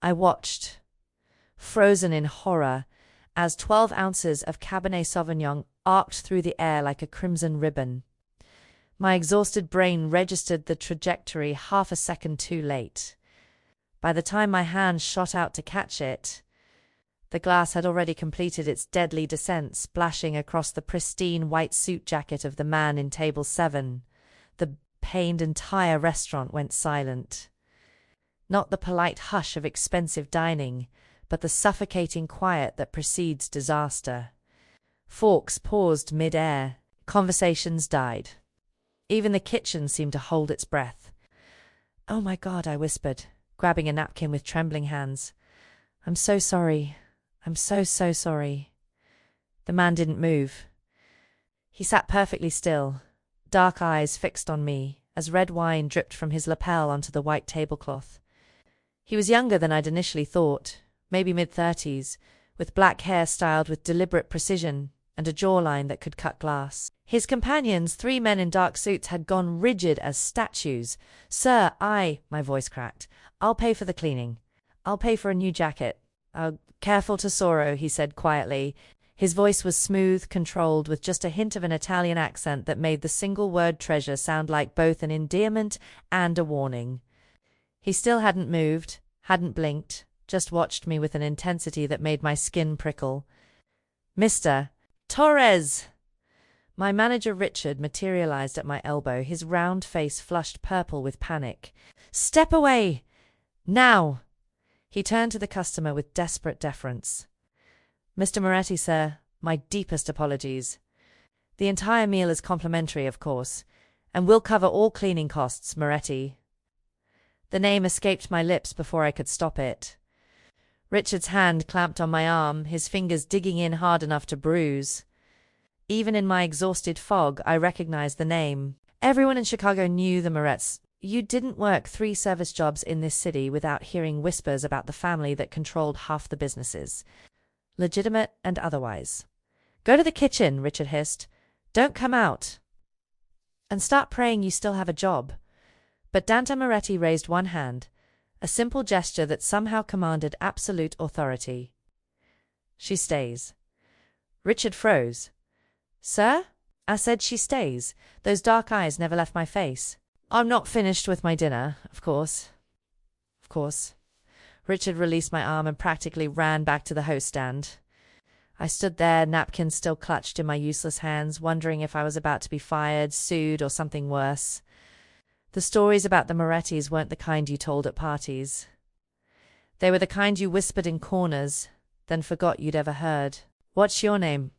I watched, frozen in horror, as 12 ounces of Cabernet Sauvignon arced through the air like a crimson ribbon. My exhausted brain registered the trajectory half a second too late. By the time my hand shot out to catch it, the glass had already completed its deadly descent, splashing across the pristine white suit jacket of the man in table 7. The pained entire restaurant went silent. Not the polite hush of expensive dining, but the suffocating quiet that precedes disaster. Forks paused mid-air. Conversations died. Even the kitchen seemed to hold its breath. "Oh my God," I whispered, grabbing a napkin with trembling hands. "I'm so sorry. I'm so sorry." The man didn't move. He sat perfectly still, dark eyes fixed on me, as red wine dripped from his lapel onto the white tablecloth. He was younger than I'd initially thought, maybe mid-30s, with black hair styled with deliberate precision and a jawline that could cut glass. His companions, 3 men in dark suits, had gone rigid as statues. "Sir, my voice cracked. I'll pay for the cleaning. I'll pay for a new jacket. Careful tesoro," he said quietly. His voice was smooth, controlled, with just a hint of an Italian accent that made the single word treasure sound like both an endearment and a warning. He still hadn't moved, hadn't blinked, just watched me with an intensity that made my skin prickle. "Mr. Torres!" My manager Richard materialized at my elbow, his round face flushed purple with panic. "Step away! Now!" He turned to the customer with desperate deference. "Mr. Moretti, sir, my deepest apologies. The entire meal is complimentary, of course, and we'll cover all cleaning costs, Moretti." The name escaped my lips before I could stop it. Richard's hand clamped on my arm, his fingers digging in hard enough to bruise. Even in my exhausted fog, I recognized the name. Everyone in Chicago knew the Moretts. You didn't work 3 service jobs in this city without hearing whispers about the family that controlled half the businesses, legitimate and otherwise. "Go to the kitchen," Richard hissed. "Don't come out. And start praying you still have a job." But Dante Moretti raised one hand, a simple gesture that somehow commanded absolute authority. "She stays." Richard froze. "Sir?" I said. "She stays." Those dark eyes never left my face. "I'm not finished with my dinner, of course." "Of course." Richard released my arm and practically ran back to the host stand. I stood there, napkins still clutched in my useless hands, wondering if I was about to be fired, sued, or something worse. The stories about the Morettis weren't the kind you told at parties. They were the kind you whispered in corners, then forgot you'd ever heard. "What's your name?"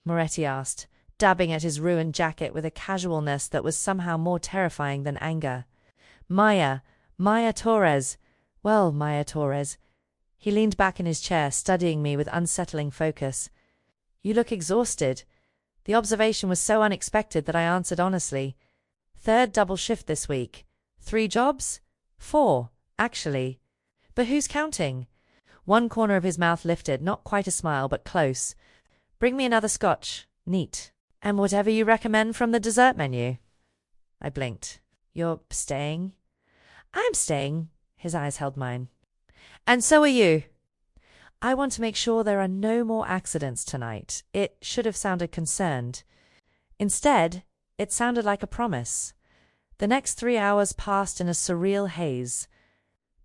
Moretti asked, dabbing at his ruined jacket with a casualness that was somehow more terrifying than anger. Maya Torres. Well, Maya Torres." He leaned back in his chair, studying me with unsettling focus. "You look exhausted." The observation was so unexpected that I answered honestly. "3rd double shift this week. 3 jobs? 4, actually. But who's counting?" One corner of his mouth lifted, not quite a smile, but close. "Bring me another scotch. Neat. And whatever you recommend from the dessert menu." I blinked. "You're staying?" "I'm staying." His eyes held mine. "And so are you." "I want to make sure there are no more accidents tonight." It should have sounded concerned. Instead, it sounded like a promise. The next 3 hours passed in a surreal haze.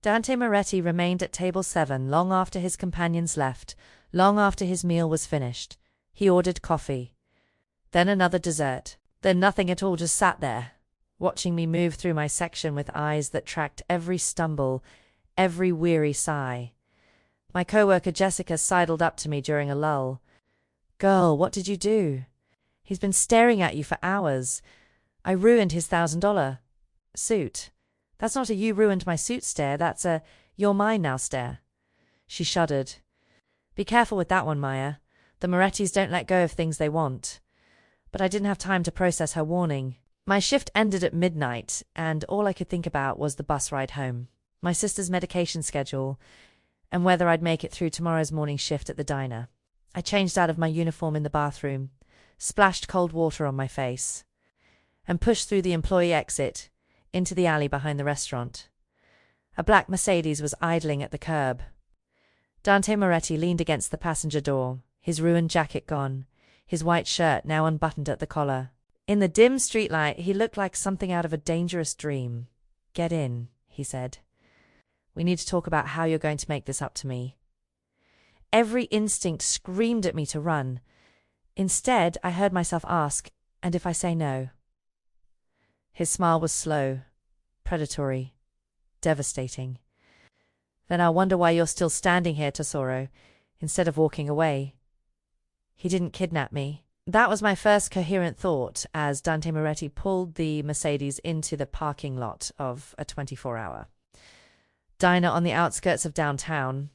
Dante Moretti remained at table 7 long after his companions left, long after his meal was finished. He ordered coffee. Then another dessert. Then nothing at all, just sat there, watching me move through my section with eyes that tracked every stumble, every weary sigh. My coworker Jessica sidled up to me during a lull. "Girl, what did you do? He's been staring at you for hours. I ruined his $1,000 suit." "That's not a 'you ruined my suit' stare, that's a 'you're mine now' stare." She shuddered. "Be careful with that one, Maya. The Morettis don't let go of things they want." But I didn't have time to process her warning. My shift ended at midnight, and all I could think about was the bus ride home, my sister's medication schedule, and whether I'd make it through tomorrow's morning shift at the diner. I changed out of my uniform in the bathroom, splashed cold water on my face, and pushed through the employee exit into the alley behind the restaurant. A black Mercedes was idling at the curb. Dante Moretti leaned against the passenger door, his ruined jacket gone, his white shirt now unbuttoned at the collar. In the dim streetlight, he looked like something out of a dangerous dream. "Get in," he said. "We need to talk about how you're going to make this up to me." Every instinct screamed at me to run. Instead, I heard myself ask, "And if I say no?" His smile was slow, predatory, devastating. "Then I'll wonder why you're still standing here, Tesoro, instead of walking away." He didn't kidnap me. That was my first coherent thought as Dante Moretti pulled the Mercedes into the parking lot of a 24-hour diner on the outskirts of downtown.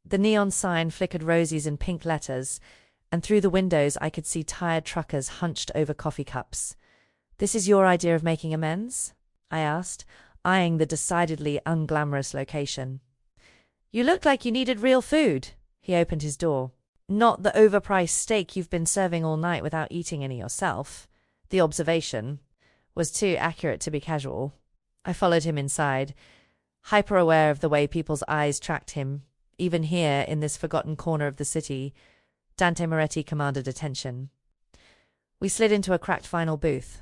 The neon sign flickered rosies in pink letters, and through the windows I could see tired truckers hunched over coffee cups. "This is your idea of making amends?" I asked, eyeing the decidedly unglamorous location. "You looked like you needed real food." He opened his door. "Not the overpriced steak you've been serving all night without eating any yourself." The observation was too accurate to be casual. I followed him inside, hyper-aware of the way people's eyes tracked him. Even here, in this forgotten corner of the city, Dante Moretti commanded attention. We slid into a cracked vinyl booth.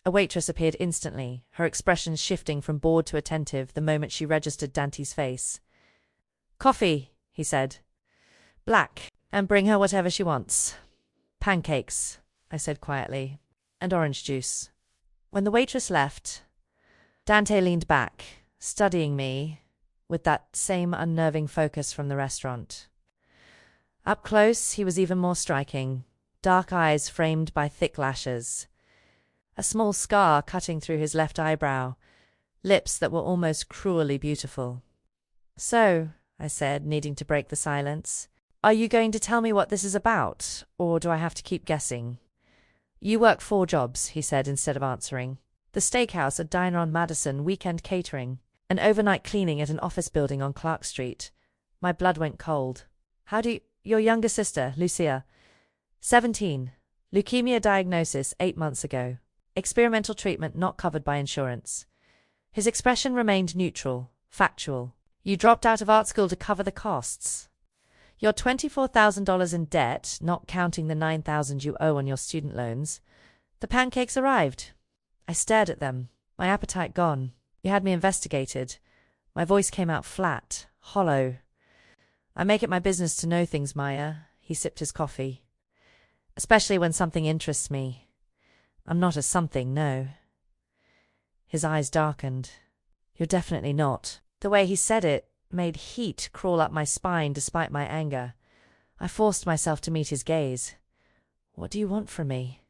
A waitress appeared instantly, her expression shifting from bored to attentive the moment she registered Dante's face. "Coffee," he said. "Black. And bring her whatever she wants." "Pancakes," I said quietly, "and orange juice." When the waitress left, Dante leaned back, studying me with that same unnerving focus from the restaurant. Up close, he was even more striking, dark eyes framed by thick lashes, a small scar cutting through his left eyebrow, lips that were almost cruelly beautiful. "So," I said, needing to break the silence, "are you going to tell me what this is about, or do I have to keep guessing?" "You work 4 jobs," he said instead of answering. "The steakhouse, a diner on Madison, weekend catering, and overnight cleaning at an office building on Clark Street." My blood went cold. "How do you— Your younger sister, Lucia. 17. Leukemia diagnosis 8 months ago. Experimental treatment not covered by insurance." His expression remained neutral, factual. "You dropped out of art school to cover the costs. You're $24,000 in debt, not counting the $9,000 you owe on your student loans. The pancakes arrived." I stared at them, my appetite gone. "You had me investigated." My voice came out flat, hollow. "I make it my business to know things, Maya." He sipped his coffee. "Especially when something interests me. I'm not a something, no." His eyes darkened. "You're definitely not." The way he said it made heat crawl up my spine despite my anger. I forced myself to meet his gaze. "What do you want from me?"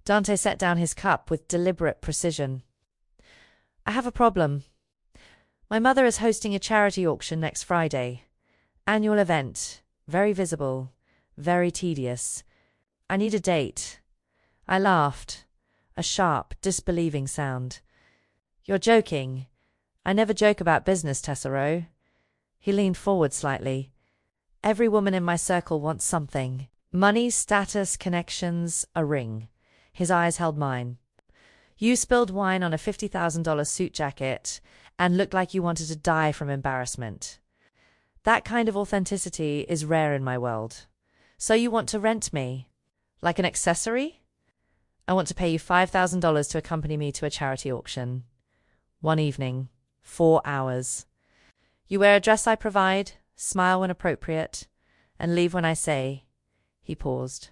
Dante set down his cup with deliberate precision. "I have a problem. My mother is hosting a charity auction next Friday. Annual event. Very visible. Very tedious. I need a date." I laughed. A sharp, disbelieving sound. "You're joking. I never joke about business, Tesoro." He leaned forward slightly. "Every woman in my circle wants something. Money, status, connections, a ring." His eyes held mine. "You spilled wine on a $50,000 suit jacket and looked like you wanted to die from embarrassment. That kind of authenticity is rare in my world. So you want to rent me? Like an accessory?" "I want to pay you $5,000 to accompany me to a charity auction. 1 evening. 4 hours. You wear a dress I provide, smile when appropriate, and leave when I say." He paused.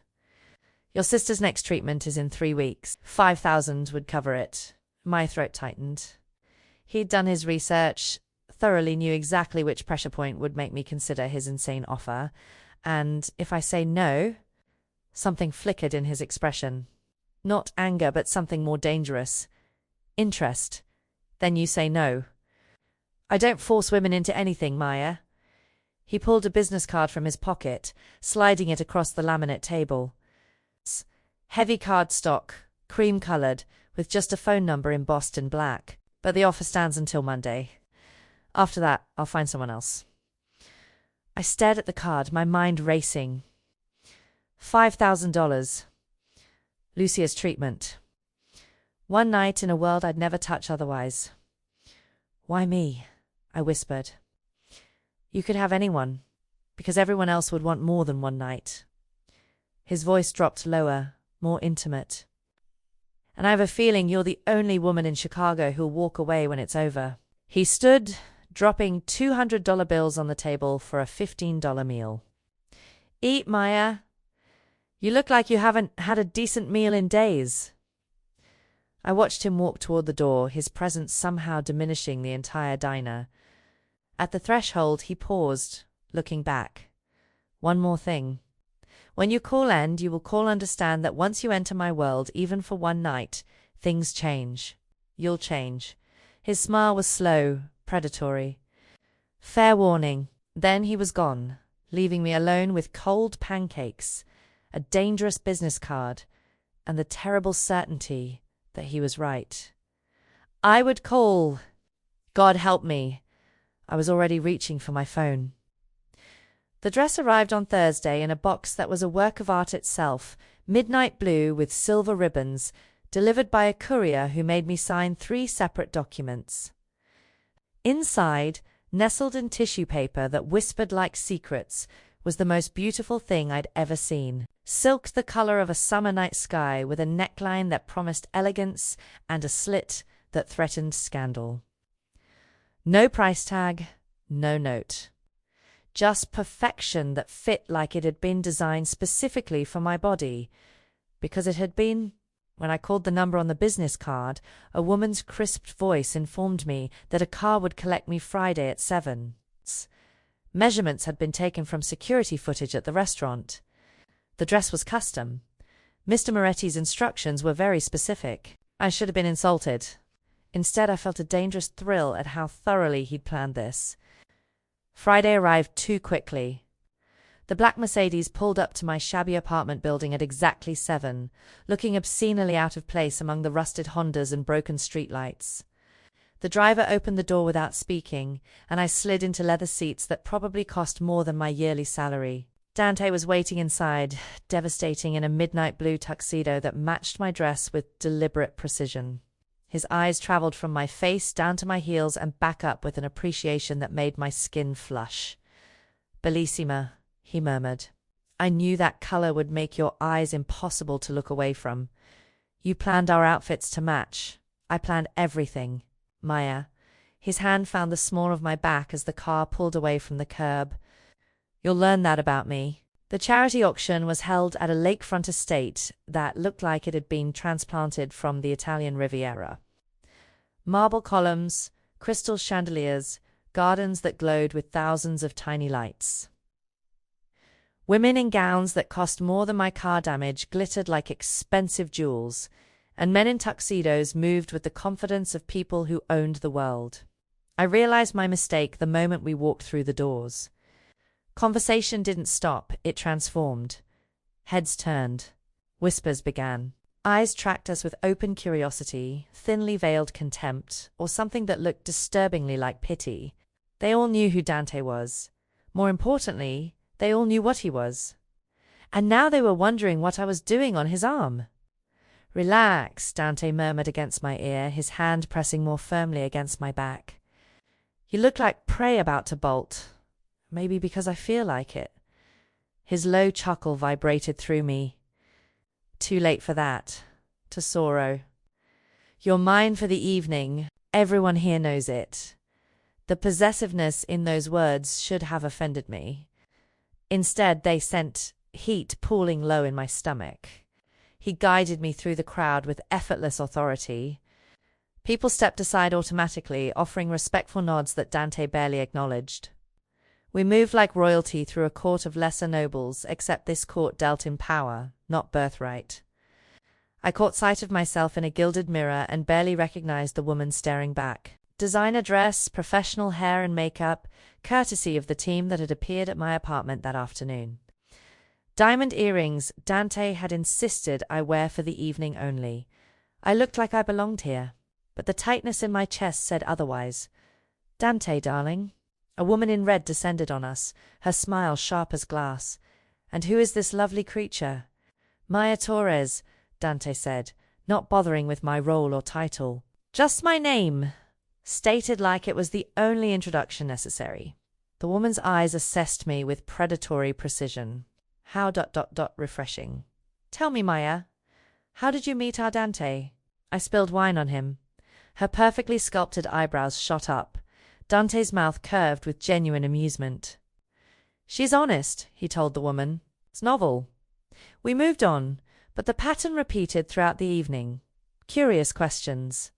"Your sister's next treatment is in 3 weeks. 5,000 would cover it." My throat tightened. He'd done his research, thoroughly knew exactly which pressure point would make me consider his insane offer, and if I say no— Something flickered in his expression. Not anger, but something more dangerous. Interest. "Then you say no." "I don't force women into anything, Maya." He pulled a business card from his pocket, sliding it across the laminate table. Heavy cardstock, cream-colored, with just a phone number embossed in black. "But the offer stands until Monday. After that, I'll find someone else." I stared at the card, my mind racing. $5,000. Lucia's treatment. 1 night in a world I'd never touch otherwise. Why me? I whispered. You could have anyone, because everyone else would want more than one night. His voice dropped lower, more intimate. And I have a feeling you're the only woman in Chicago who'll walk away when it's over. He stood, dropping $200 bills on the table for a $15 meal. Eat, Maya. You look like you haven't had a decent meal in days. I watched him walk toward the door, his presence somehow diminishing the entire diner. At the threshold, he paused, looking back. One more thing. When you call end, you will call understand that once you enter my world, even for one night, things change. You'll change. His smile was slow, predatory. Fair warning. Then he was gone, leaving me alone with cold pancakes, a dangerous business card, and the terrible certainty that he was right. I would call. God help me. I was already reaching for my phone. The dress arrived on Thursday in a box that was a work of art itself, midnight blue with silver ribbons, delivered by a courier who made me sign 3 separate documents. Inside, nestled in tissue paper that whispered like secrets, was the most beautiful thing I'd ever seen. Silk the color of a summer night sky, with a neckline that promised elegance and a slit that threatened scandal. No price tag, no note. Just perfection that fit like it had been designed specifically for my body. Because it had been. When I called the number on the business card, a woman's crisp voice informed me that a car would collect me Friday at 7. Measurements had been taken from security footage at the restaurant. The dress was custom. Mr. Moretti's instructions were very specific. I should have been insulted. Instead, I felt a dangerous thrill at how thoroughly he'd planned this. Friday arrived too quickly. The black Mercedes pulled up to my shabby apartment building at exactly 7, looking obscenely out of place among the rusted Hondas and broken streetlights. The driver opened the door without speaking, and I slid into leather seats that probably cost more than my yearly salary. Dante was waiting inside, devastating in a midnight blue tuxedo that matched my dress with deliberate precision. His eyes traveled from my face down to my heels and back up with an appreciation that made my skin flush. Bellissima, he murmured. I knew that color would make your eyes impossible to look away from. You planned our outfits to match. I planned everything. Maya. His hand found the small of my back as the car pulled away from the curb. You'll learn that about me. The charity auction was held at a lakefront estate that looked like it had been transplanted from the Italian Riviera. Marble columns, crystal chandeliers, gardens that glowed with thousands of tiny lights. Women in gowns that cost more than my car damage glittered like expensive jewels, and men in tuxedos moved with the confidence of people who owned the world. I realized my mistake the moment we walked through the doors. Conversation didn't stop, it transformed. Heads turned. Whispers began. Eyes tracked us with open curiosity, thinly veiled contempt, or something that looked disturbingly like pity. They all knew who Dante was. More importantly, they all knew what he was. And now they were wondering what I was doing on his arm. Relax, Dante murmured against my ear, his hand pressing more firmly against my back. You look like prey about to bolt. Maybe because I feel like it. His low chuckle vibrated through me. Too late for that. To sorrow. You're mine for the evening. Everyone here knows it. The possessiveness in those words should have offended me. Instead, they sent heat pooling low in my stomach. He guided me through the crowd with effortless authority. People stepped aside automatically, offering respectful nods that Dante barely acknowledged. We moved like royalty through a court of lesser nobles, except this court dealt in power, not birthright. I caught sight of myself in a gilded mirror and barely recognized the woman staring back. Designer dress, professional hair and makeup, courtesy of the team that had appeared at my apartment that afternoon. Diamond earrings Dante had insisted I wear for the evening only. I looked like I belonged here, but the tightness in my chest said otherwise. Dante, darling. A woman in red descended on us, her smile sharp as glass. And who is this lovely creature? Maya Torres, Dante said, not bothering with my role or title. Just my name. stated like it was the only introduction necessary. The woman's eyes assessed me with predatory precision. How refreshing. Tell me, Maya, how did you meet our Dante? I spilled wine on him. Her perfectly sculpted eyebrows shot up. Dante's mouth curved with genuine amusement. She's honest, he told the woman. It's novel. We moved on, but the pattern repeated throughout the evening. Curious questions.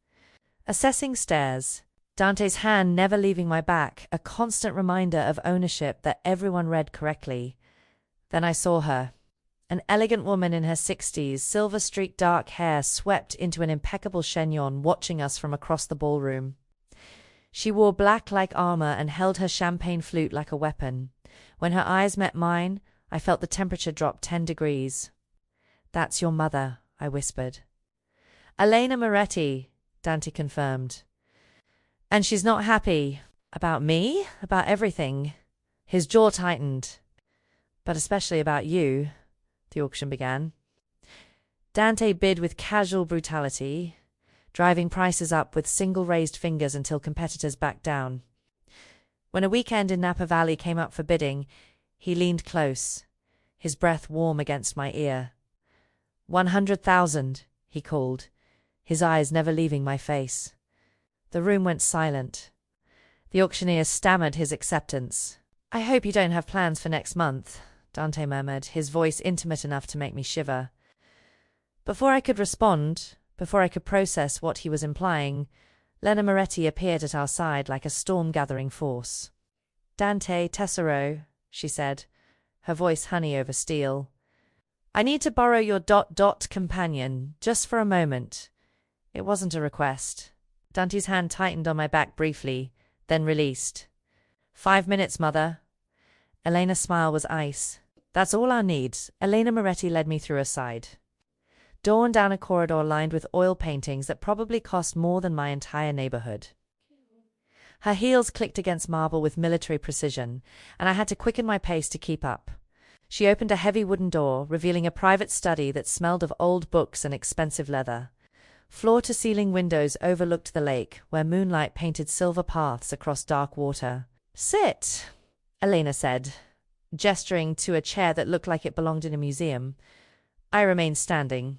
Assessing stares. Dante's hand never leaving my back, a constant reminder of ownership that everyone read correctly. Then I saw her. An elegant woman in her 60s, silver-streaked dark hair swept into an impeccable chignon, watching us from across the ballroom. She wore black like armor and held her champagne flute like a weapon. When her eyes met mine, I felt the temperature drop 10 degrees. That's your mother, I whispered. Elena Moretti, Dante confirmed. And she's not happy. About me? About everything. His jaw tightened. But especially about you, the auction began. Dante bid with casual brutality, driving prices up with single raised fingers until competitors backed down. When a weekend in Napa Valley came up for bidding, he leaned close, his breath warm against my ear. 100,000, he called, his eyes never leaving my face. The room went silent. The auctioneer stammered his acceptance. I hope you don't have plans for next month, Dante murmured, his voice intimate enough to make me shiver. Before I could respond, before I could process what he was implying, Lena Moretti appeared at our side like a storm-gathering force. Dante Tessero, she said, her voice honey over steel. I need to borrow your ... companion, just for a moment. It wasn't a request. Dante's hand tightened on my back briefly, then released. 5 minutes, mother. Elena's smile was ice. That's all I'll need. Elena Moretti led me through a side door and down a corridor lined with oil paintings that probably cost more than my entire neighborhood. Her heels clicked against marble with military precision, and I had to quicken my pace to keep up. She opened a heavy wooden door, revealing a private study that smelled of old books and expensive leather. Floor-to-ceiling windows overlooked the lake, where moonlight painted silver paths across dark water. Sit, Elena said, gesturing to a chair that looked like it belonged in a museum. I remained standing.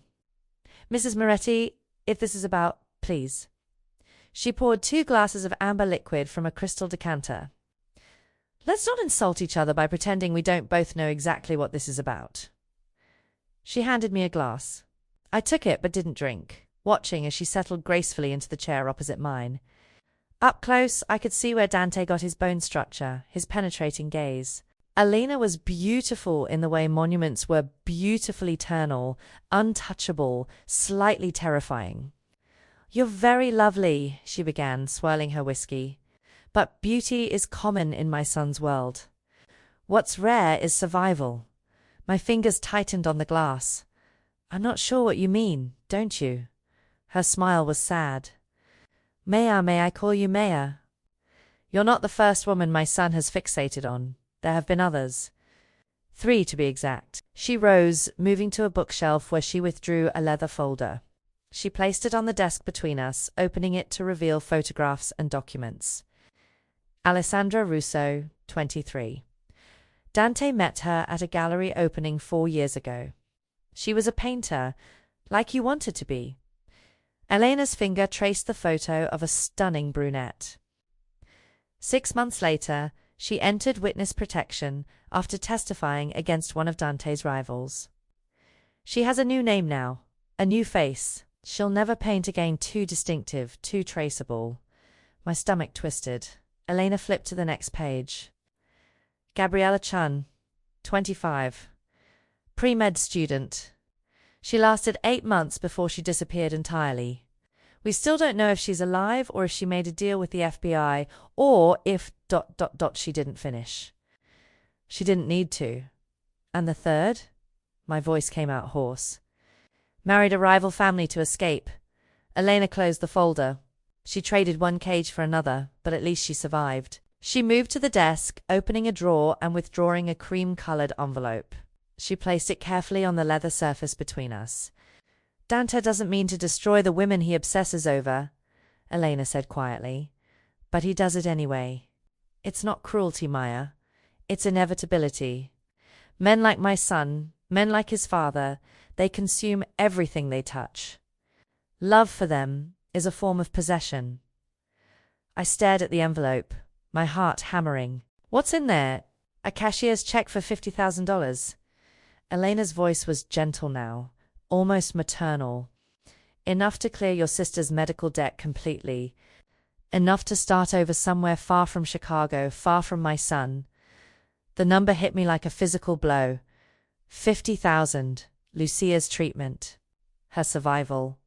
Mrs. Moretti, if this is about, please. She poured 2 glasses of amber liquid from a crystal decanter. Let's not insult each other by pretending we don't both know exactly what this is about. She handed me a glass. I took it but didn't drink, watching as she settled gracefully into the chair opposite mine. Up close, I could see where Dante got his bone structure, his penetrating gaze. Elena was beautiful in the way monuments were beautifully eternal, untouchable, slightly terrifying. You're very lovely, she began, swirling her whiskey. But beauty is common in my son's world. What's rare is survival. My fingers tightened on the glass. I'm not sure what you mean, don't you? Her smile was sad. May I call you Maya? You're not the first woman my son has fixated on. There have been others. 3 to be exact. She rose, moving to a bookshelf where she withdrew a leather folder. She placed it on the desk between us, opening it to reveal photographs and documents. Alessandra Russo, 23. Dante met her at a gallery opening 4 years ago. She was a painter, like you wanted to be. Elena's finger traced the photo of a stunning brunette. 6 months later, she entered witness protection after testifying against one of Dante's rivals. She has a new name now, a new face. She'll never paint again too distinctive, too traceable. My stomach twisted. Elena flipped to the next page. Gabriella Chun, 25. Pre-med student. She lasted 8 months before she disappeared entirely. We still don't know if she's alive or if she made a deal with the FBI or if ... she didn't finish. She didn't need to. And the third? My voice came out hoarse. Married a rival family to escape. Elena closed the folder. She traded one cage for another, but at least she survived. She moved to the desk, opening a drawer and withdrawing a cream-colored envelope. She placed it carefully on the leather surface between us. Dante doesn't mean to destroy the women he obsesses over, Elena said quietly. But he does it anyway. It's not cruelty, Maya. It's inevitability. Men like my son, men like his father, they consume everything they touch. Love for them is a form of possession. I stared at the envelope, my heart hammering. What's in there? A cashier's check for $50,000. Elena's voice was gentle now, almost maternal. Enough to clear your sister's medical debt completely. Enough to start over somewhere far from Chicago, far from my son. The number hit me like a physical blow. 50,000, Lucia's treatment. Her survival.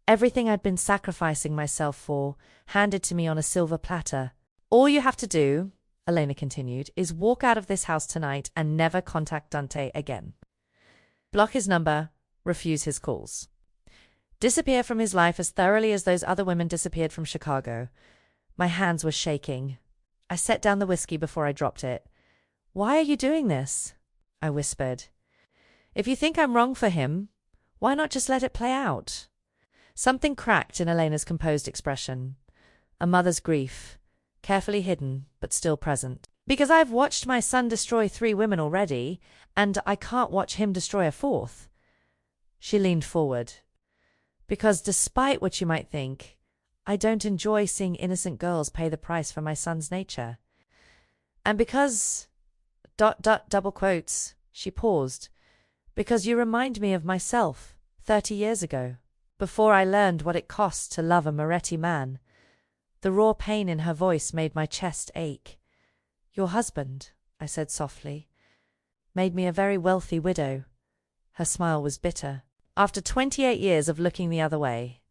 Everything I'd been sacrificing myself for, handed to me on a silver platter. All you have to do, Elena continued, is walk out of this house tonight and never contact Dante again. Block his number, refuse his calls. Disappear from his life as thoroughly as those other women disappeared from Chicago. My hands were shaking. I set down the whiskey before I dropped it. Why are you doing this? I whispered. If you think I'm wrong for him, why not just let it play out? Something cracked in Elena's composed expression. A mother's grief, carefully hidden, but still present. Because I've watched my son destroy 3 women already, and I can't watch him destroy a 4th. She leaned forward. Because despite what you might think, I don't enjoy seeing innocent girls pay the price for my son's nature. And because... double quotes, she paused. Because you remind me of myself, 30 years ago, before I learned what it costs to love a Moretti man. The raw pain in her voice made my chest ache. Your husband, I said softly, made me a very wealthy widow. Her smile was bitter. After 28 years of looking the other way,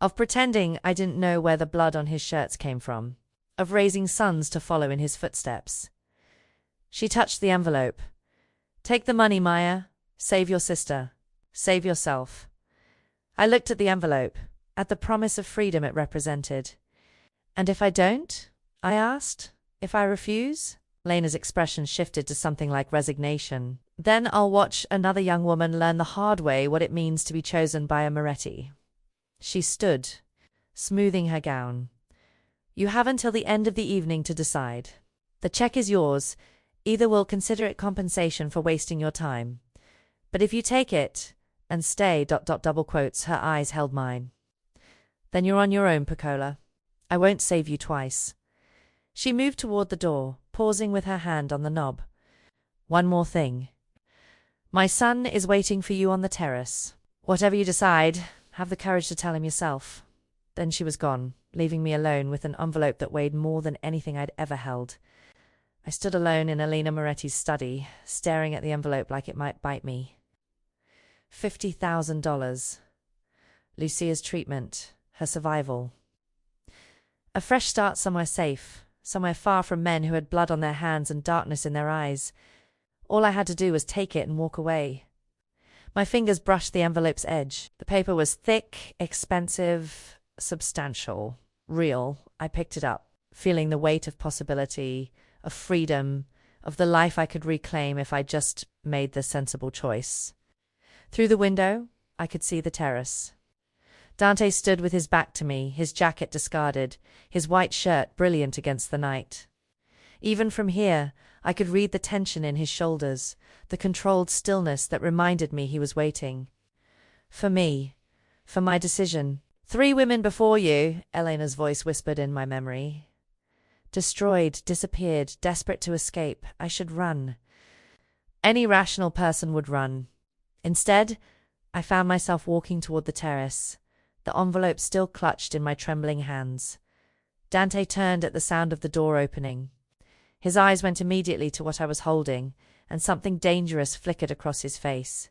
of pretending I didn't know where the blood on his shirts came from, of raising sons to follow in his footsteps. She touched the envelope. Take the money, Maya. Save your sister. Save yourself. I looked at the envelope, at the promise of freedom it represented. And if I don't? I asked. If I refuse? Lena's expression shifted to something like resignation. Then I'll watch another young woman learn the hard way what it means to be chosen by a Moretti. She stood, smoothing her gown. You have until the end of the evening to decide. The check is yours. Either we'll consider it compensation for wasting your time. But if you take it and stay... double quotes, her eyes held mine. Then you're on your own, Piccola. I won't save you twice. She moved toward the door, pausing with her hand on the knob. One more thing. My son is waiting for you on the terrace. Whatever you decide, have the courage to tell him yourself. Then she was gone, leaving me alone with an envelope that weighed more than anything I'd ever held. I stood alone in Elena Moretti's study, staring at the envelope like it might bite me. $50,000. Lucia's treatment, her survival. A fresh start somewhere safe, somewhere far from men who had blood on their hands and darkness in their eyes. All I had to do was take it and walk away. My fingers brushed the envelope's edge. The paper was thick, expensive, substantial, real. I picked it up, feeling the weight of possibility, of freedom, of the life I could reclaim if I just made the sensible choice. Through the window, I could see the terrace. Dante stood with his back to me, his jacket discarded, his white shirt brilliant against the night. Even from here, I could read the tension in his shoulders, the controlled stillness that reminded me he was waiting. For me, for my decision. 3 women before you, Elena's voice whispered in my memory. Destroyed, disappeared, desperate to escape. I should run. Any rational person would run. Instead, I found myself walking toward the terrace, the envelope still clutched in my trembling hands. Dante turned at the sound of the door opening. His eyes went immediately to what I was holding, and something dangerous flickered across his face.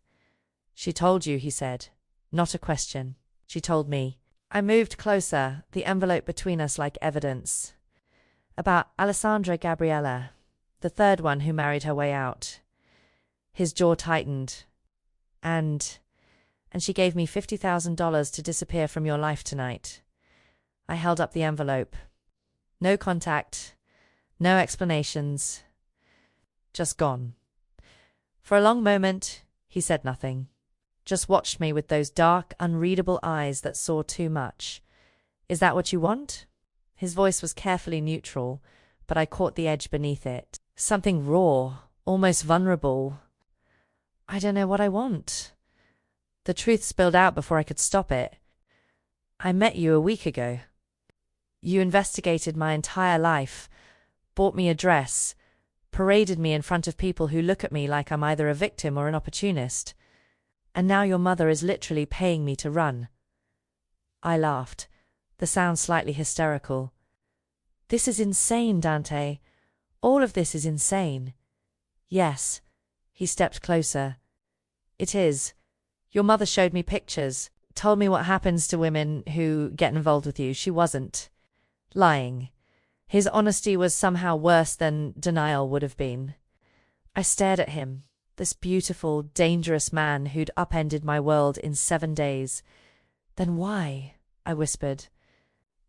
She told you, he said. Not a question. She told me. I moved closer, the envelope between us like evidence. About Alessandra Gabriella, the 3rd one who married her way out. His jaw tightened. And she gave me $50,000 to disappear from your life tonight. I held up the envelope. No contact. No explanations. Just gone. For a long moment, he said nothing. Just watched me with those dark, unreadable eyes that saw too much. Is that what you want? His voice was carefully neutral, but I caught the edge beneath it. Something raw, almost vulnerable. I don't know what I want. The truth spilled out before I could stop it. I met you a week ago. You investigated my entire life, bought me a dress, paraded me in front of people who look at me like I'm either a victim or an opportunist. And now your mother is literally paying me to run. I laughed, the sound slightly hysterical. This is insane, Dante. All of this is insane. Yes. He stepped closer. It is. Your mother showed me pictures, told me what happens to women who get involved with you. She wasn't lying. His honesty was somehow worse than denial would have been. I stared at him, this beautiful, dangerous man who'd upended my world in 7 days. Then why? I whispered.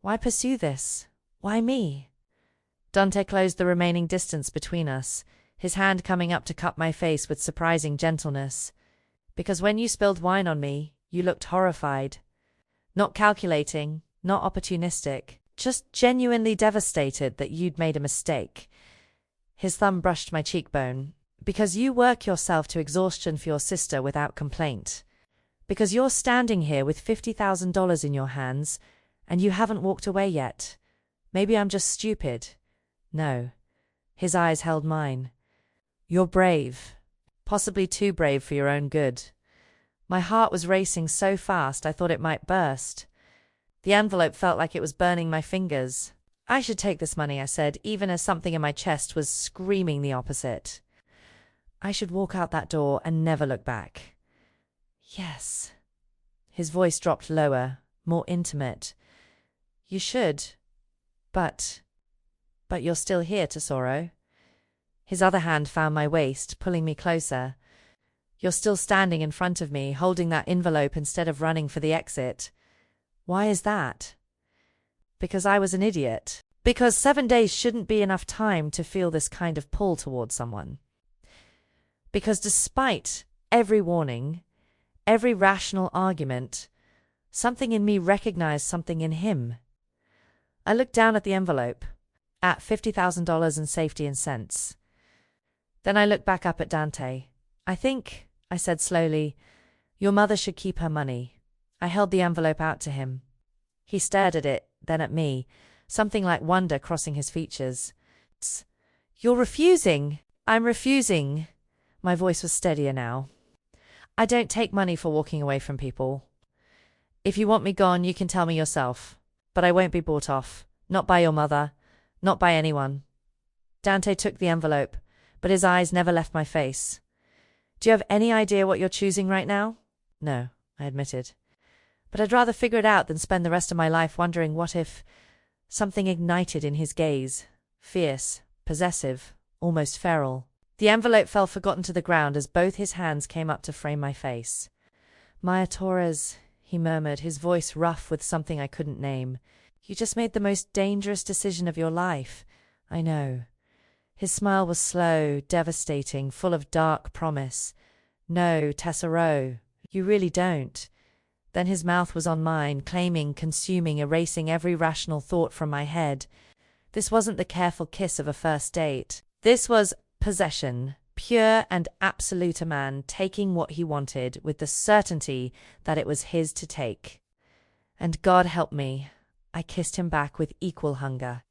Why pursue this? Why me? Dante closed the remaining distance between us, his hand coming up to cup my face with surprising gentleness. Because when you spilled wine on me, you looked horrified. Not calculating, not opportunistic, just genuinely devastated that you'd made a mistake. His thumb brushed my cheekbone. Because you work yourself to exhaustion for your sister without complaint. Because you're standing here with $50,000 in your hands, and you haven't walked away yet. Maybe I'm just stupid. No. His eyes held mine. You're brave. Possibly too brave for your own good. My heart was racing so fast I thought it might burst. The envelope felt like it was burning my fingers. I should take this money, I said, even as something in my chest was screaming the opposite. I should walk out that door and never look back. Yes. His voice dropped lower, more intimate. You should. But you're still here, Tesoro. His other hand found my waist, pulling me closer. You're still standing in front of me, holding that envelope instead of running for the exit. Why is that? Because I was an idiot. Because 7 days shouldn't be enough time to feel this kind of pull towards someone. Because despite every warning, every rational argument, something in me recognized something in him. I looked down at the envelope, at $50,000 in safety and cents. Then I looked back up at Dante. I think, I said slowly, your mother should keep her money. I held the envelope out to him. He stared at it, then at me, something like wonder crossing his features. You're refusing. I'm refusing. My voice was steadier now. I don't take money for walking away from people. If you want me gone, you can tell me yourself. But I won't be bought off. Not by your mother. Not by anyone. Dante took the envelope, but his eyes never left my face. Do you have any idea what you're choosing right now? No, I admitted. But I'd rather figure it out than spend the rest of my life wondering what if something ignited in his gaze. Fierce, possessive, almost feral. The envelope fell forgotten to the ground as both his hands came up to frame my face. Maya Torres, he murmured, his voice rough with something I couldn't name. You just made the most dangerous decision of your life. I know. His smile was slow, devastating, full of dark promise. No, Tesoro, you really don't. Then his mouth was on mine, claiming, consuming, erasing every rational thought from my head. This wasn't the careful kiss of a first date. This was possession, pure and absolute, a man taking what he wanted with the certainty that it was his to take. And God help me, I kissed him back with equal hunger.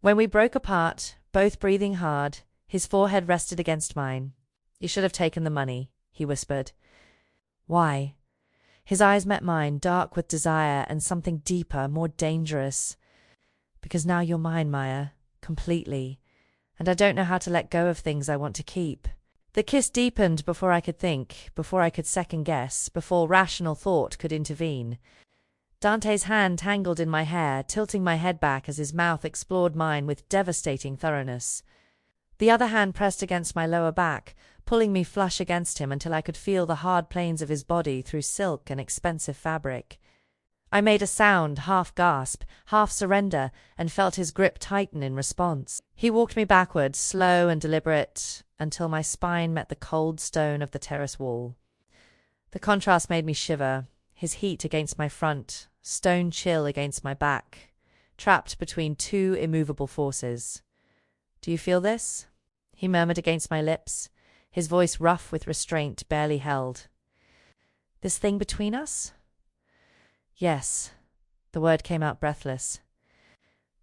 When we broke apart, both breathing hard, his forehead rested against mine. You should have taken the money, he whispered. Why? His eyes met mine, dark with desire and something deeper, more dangerous. Because now you're mine, Maya, completely. And I don't know how to let go of things I want to keep. The kiss deepened before I could think, before I could second guess, before rational thought could intervene. Dante's hand tangled in my hair, tilting my head back as his mouth explored mine with devastating thoroughness. The other hand pressed against my lower back, pulling me flush against him until I could feel the hard planes of his body through silk and expensive fabric. I made a sound, half gasp, half surrender, and felt his grip tighten in response. He walked me backward, slow and deliberate, until my spine met the cold stone of the terrace wall. The contrast made me shiver, his heat against my front, stone chill against my back, trapped between two immovable forces. "Do you feel this?" he murmured against my lips, his voice rough with restraint barely held. "This thing between us?" "Yes." The word came out breathless.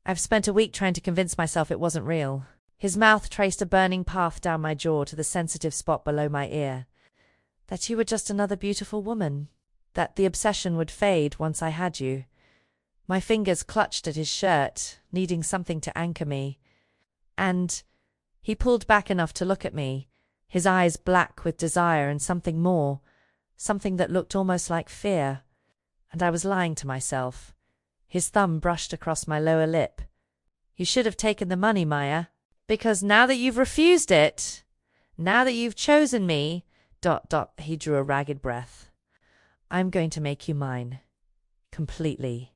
"I've spent a week trying to convince myself it wasn't real." His mouth traced a burning path down my jaw to the sensitive spot below my ear. "That you were just another beautiful woman. That the obsession would fade once I had you." My fingers clutched at his shirt, needing something to anchor me. And he pulled back enough to look at me, his eyes black with desire and something more, something that looked almost like fear. And I was lying to myself. His thumb brushed across my lower lip. "You should have taken the money, Maya. Because now that you've refused it, now that you've chosen me, ... He drew a ragged breath. "I'm going to make you mine. Completely.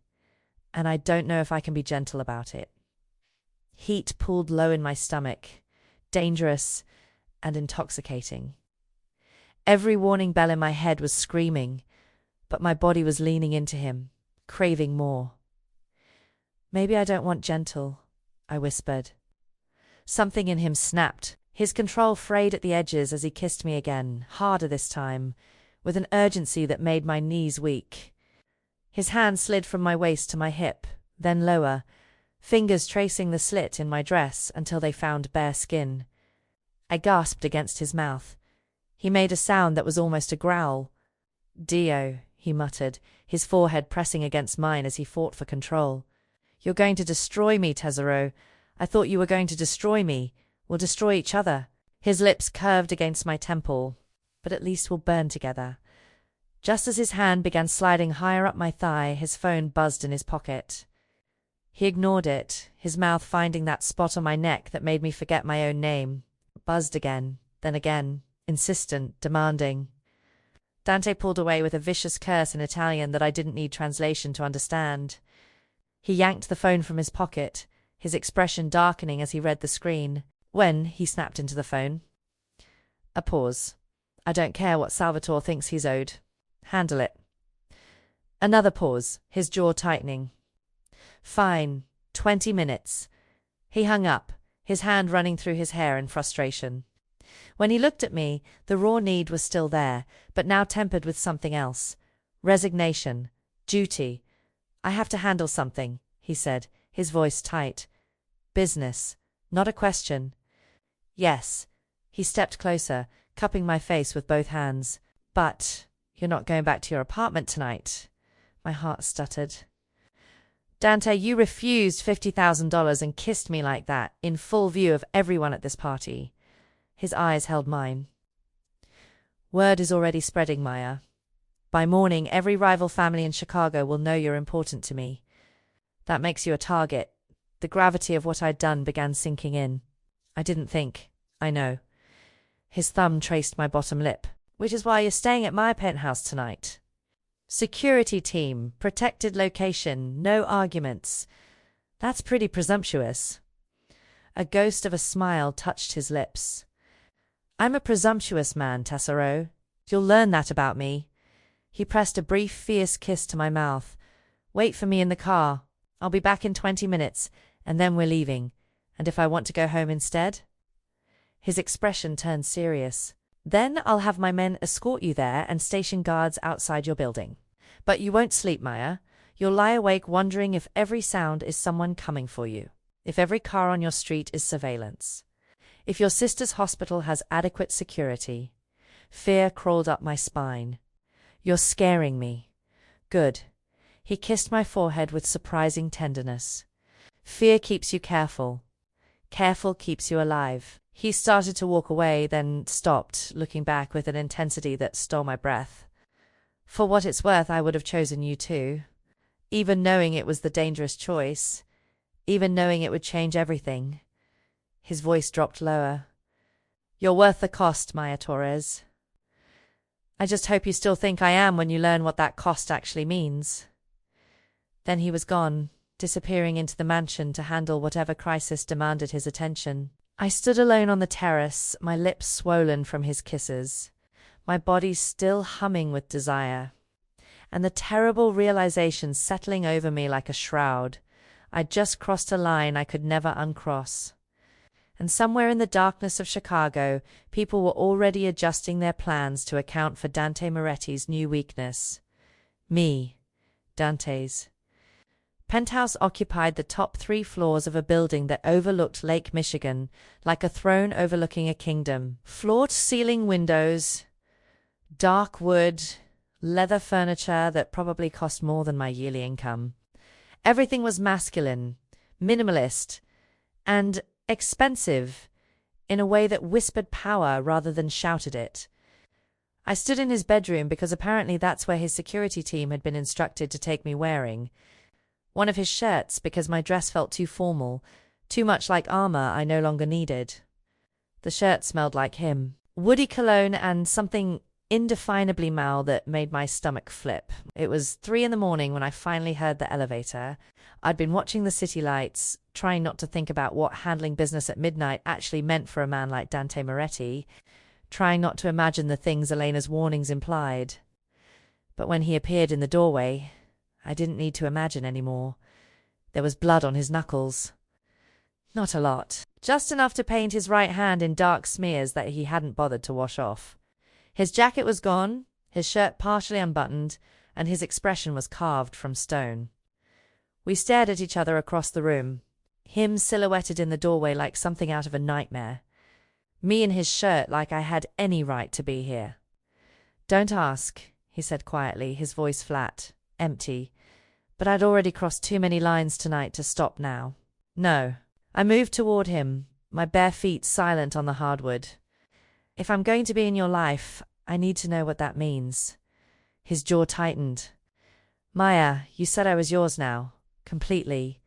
And I don't know if I can be gentle about it." Heat pooled low in my stomach, dangerous and intoxicating. Every warning bell in my head was screaming, but my body was leaning into him, craving more. "Maybe I don't want gentle," I whispered. Something in him snapped, his control frayed at the edges as he kissed me again, harder this time, with an urgency that made my knees weak. His hand slid from my waist to my hip, then lower, fingers tracing the slit in my dress until they found bare skin. I gasped against his mouth. He made a sound that was almost a growl. "Dio," he muttered, his forehead pressing against mine as he fought for control. "You're going to destroy me, Tesoro. I thought you were going to destroy me. We'll destroy each other." His lips curved against my temple. "But at least we'll burn together." Just as his hand began sliding higher up my thigh, his phone buzzed in his pocket. He ignored it, his mouth finding that spot on my neck that made me forget my own name. Buzzed again, then again, insistent, demanding. Dante pulled away with a vicious curse in Italian that I didn't need translation to understand. He yanked the phone from his pocket, his expression darkening as he read the screen. When he snapped into the phone. A pause. "I don't care what Salvatore thinks he's owed. Handle it." Another pause, his jaw tightening. "Fine. 20 minutes. He hung up, his hand running through his hair in frustration. When he looked at me, the raw need was still there, but now tempered with something else. Resignation. Duty. "I have to handle something," he said, his voice tight. "Business. Not a question." "Yes." He stepped closer, cupping my face with both hands. "But you're not going back to your apartment tonight." My heart stuttered. "Dante, you refused $50,000 and kissed me like that, in full view of everyone at this party." His eyes held mine. "Word is already spreading, Maya. By morning, every rival family in Chicago will know you're important to me. That makes you a target." The gravity of what I'd done began sinking in. "I didn't think. I know." His thumb traced my bottom lip. "Which is why you're staying at my penthouse tonight. Security team, protected location, no arguments. That's pretty presumptuous." A ghost of a smile touched his lips. "I'm a presumptuous man, Tesoro. You'll learn that about me." He pressed a brief, fierce kiss to my mouth. "Wait for me in the car. I'll be back in 20 minutes, and then we're leaving. And if I want to go home instead?" His expression turned serious. "Then I'll have my men escort you there and station guards outside your building. But you won't sleep, Maya. You'll lie awake wondering if every sound is someone coming for you, if every car on your street is surveillance, if your sister's hospital has adequate security." Fear crawled up my spine. "You're scaring me." "Good." He kissed my forehead with surprising tenderness. "Fear keeps you careful. Careful keeps you alive." He started to walk away, then stopped, looking back with an intensity that stole my breath. "For what it's worth, I would have chosen you too. Even knowing it was the dangerous choice. Even knowing it would change everything." His voice dropped lower. "You're worth the cost, Maya Torres." "I just hope you still think I am when you learn what that cost actually means." Then he was gone, disappearing into the mansion to handle whatever crisis demanded his attention. I stood alone on the terrace, my lips swollen from his kisses, my body still humming with desire, and the terrible realization settling over me like a shroud. I'd just crossed a line I could never uncross. And somewhere in the darkness of Chicago, people were already adjusting their plans to account for Dante Moretti's new weakness. Me. Dante's penthouse occupied the top 3 floors of a building that overlooked Lake Michigan, like a throne overlooking a kingdom. Floor-to-ceiling windows, dark wood, leather furniture that probably cost more than my yearly income. Everything was masculine, minimalist, and expensive in a way that whispered power rather than shouted it. I stood in his bedroom because apparently that's where his security team had been instructed to take me, wearing one of his shirts because my dress felt too formal, too much like armor I no longer needed. The shirt smelled like him. Woody cologne and something indefinably mal that made my stomach flip. It was 3 a.m. when I finally heard the elevator. I'd been watching the city lights, trying not to think about what handling business at midnight actually meant for a man like Dante Moretti, trying not to imagine the things Elena's warnings implied. But when he appeared in the doorway, I didn't need to imagine anymore. There was blood on his knuckles. Not a lot. Just enough to paint his right hand in dark smears that he hadn't bothered to wash off. His jacket was gone, his shirt partially unbuttoned, and his expression was carved from stone. We stared at each other across the room, him silhouetted in the doorway like something out of a nightmare. Me in his shirt like I had any right to be here. "Don't ask," he said quietly, his voice flat, empty. But I'd already crossed too many lines tonight to stop now. "No." I moved toward him, my bare feet silent on the hardwood. "If I'm going to be in your life, I need to know what that means." His jaw tightened. "Maya, you said I was yours now. Completely."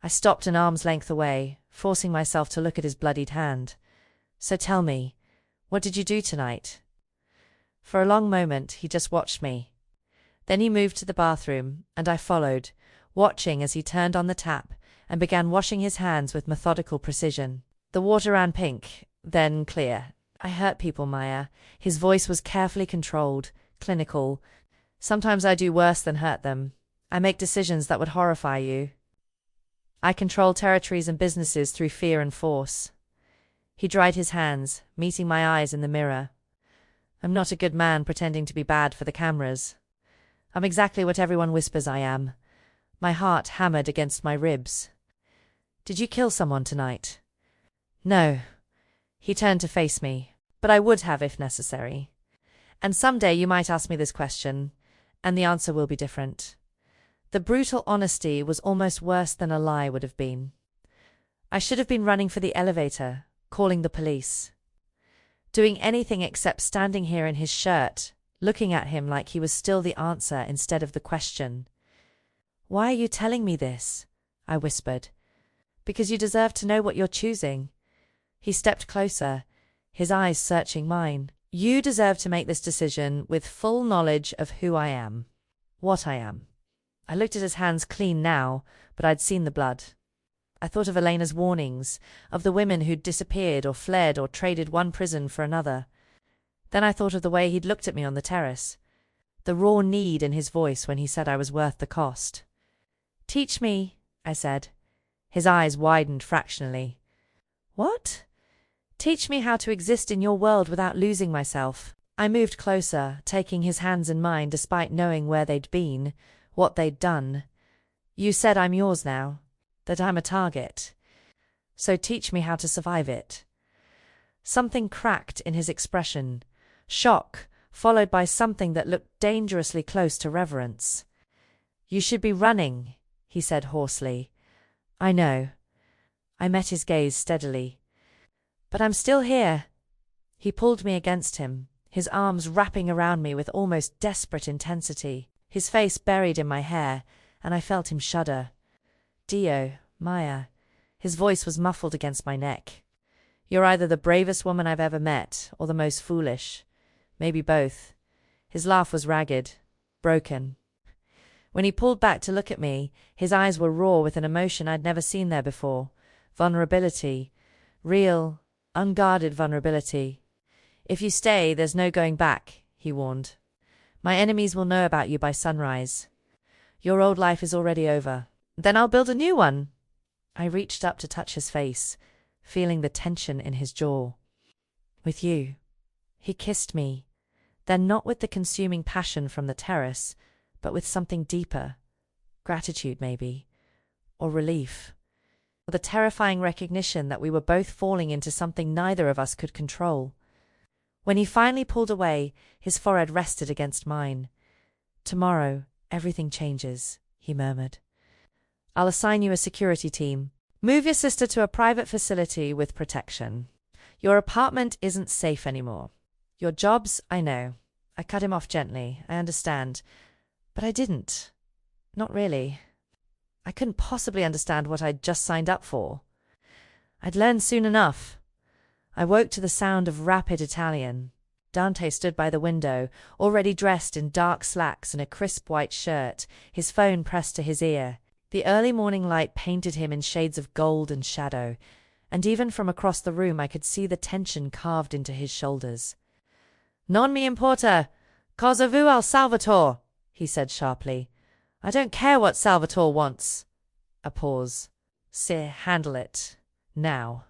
I stopped an arm's length away, forcing myself to look at his bloodied hand. "So tell me, what did you do tonight?" For a long moment, he just watched me. Then he moved to the bathroom, and I followed, watching as he turned on the tap and began washing his hands with methodical precision. The water ran pink, then clear. "I hurt people, Maya." His voice was carefully controlled, clinical. "Sometimes I do worse than hurt them. I make decisions that would horrify you. I control territories and businesses through fear and force." He dried his hands, meeting my eyes in the mirror. "I'm not a good man pretending to be bad for the cameras. I'm exactly what everyone whispers I am." My heart hammered against my ribs. "Did you kill someone tonight?" "No." He turned to face me. "But I would have if necessary. And someday you might ask me this question, and the answer will be different." The brutal honesty was almost worse than a lie would have been. I should have been running for the elevator, calling the police. Doing anything except standing here in his shirt, looking at him like he was still the answer instead of the question. "Why are you telling me this?" I whispered. "Because you deserve to know what you're choosing." He stepped closer, his eyes searching mine. "You deserve to make this decision with full knowledge of who I am. What I am." I looked at his hands clean now, but I'd seen the blood. I thought of Elena's warnings, of the women who'd disappeared or fled or traded one prison for another. Then I thought of the way he'd looked at me on the terrace, the raw need in his voice when he said I was worth the cost. "Teach me," I said. His eyes widened fractionally. "What?" "Teach me how to exist in your world without losing myself." I moved closer, taking his hands in mine despite knowing where they'd been, what they'd done. "You said I'm yours now, that I'm a target. So teach me how to survive it." Something cracked in his expression. Shock, followed by something that looked dangerously close to reverence. "You should be running," he said hoarsely. "I know." I met his gaze steadily. "But I'm still here." He pulled me against him, his arms wrapping around me with almost desperate intensity, his face buried in my hair, and I felt him shudder. "Dio, Maya." His voice was muffled against my neck. "You're either the bravest woman I've ever met, or the most foolish. Maybe both." His laugh was ragged, broken. When he pulled back to look at me, his eyes were raw with an emotion I'd never seen there before. Vulnerability. Real, unguarded vulnerability. "If you stay, there's no going back," he warned. "My enemies will know about you by sunrise. Your old life is already over." Then I'll build a new one. I reached up to touch his face, feeling the tension in his jaw. With you. He kissed me, then not with the consuming passion from the terrace, but with something deeper. Gratitude, maybe. Or relief. Or the terrifying recognition that we were both falling into something neither of us could control. When he finally pulled away, his forehead rested against mine. Tomorrow, everything changes, he murmured. I'll assign you a security team. Move your sister to a private facility with protection. Your apartment isn't safe anymore. Your jobs, I know. I cut him off gently, I understand. But I didn't. Not really. I couldn't possibly understand what I'd just signed up for. I'd learn soon enough. I woke to the sound of rapid Italian. Dante stood by the window, already dressed in dark slacks and a crisp white shirt, his phone pressed to his ear. The early morning light painted him in shades of gold and shadow, and even from across the room I could see the tension carved into his shoulders. Non mi importa. Cosa vuol Salvatore? He said sharply. I don't care what Salvatore wants. A pause. Sir, handle it. Now.